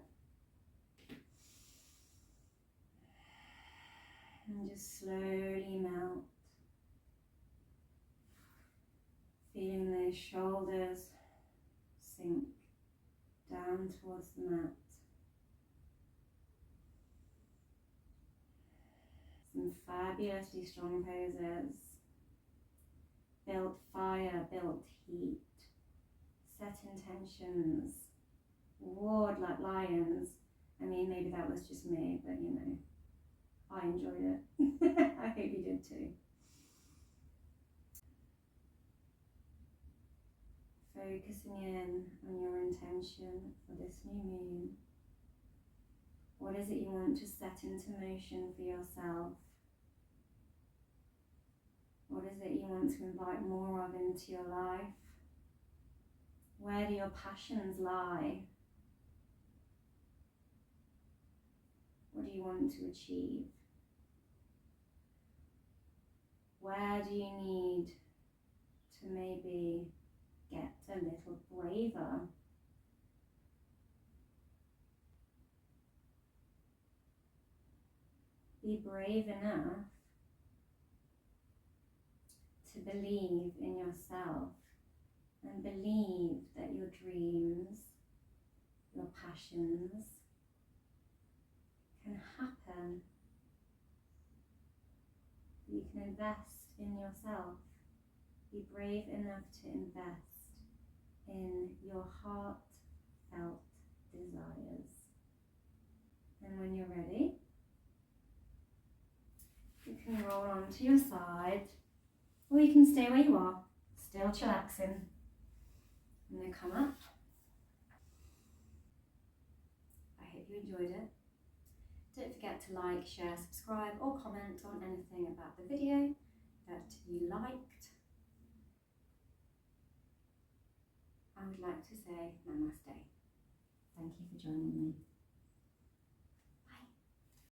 And just slowly melt. Feeling those shoulders sink down towards the mat. Some fabulously strong poses. Built fire, built heat. Set intentions. Roared like lions. I mean, maybe that was just me, but you know, I enjoyed it. I hope you did too. Focusing in on your intention for this new moon. What is it you want to set into motion for yourself? What is it you want to invite more of into your life? Where do your passions lie? What do you want to achieve? Where do you need to maybe get a little braver? Be brave enough to believe in yourself and believe that your dreams, your passions can happen. You can invest in yourself. Be brave enough to invest in your heartfelt desires. And when you're ready, you can roll onto your side, or you can stay where you are, still chillaxing. I'm going to come up. I hope you enjoyed it. Don't forget to like, share, subscribe, or comment on anything about the video that you liked. I would like to say namaste. Thank you for joining me.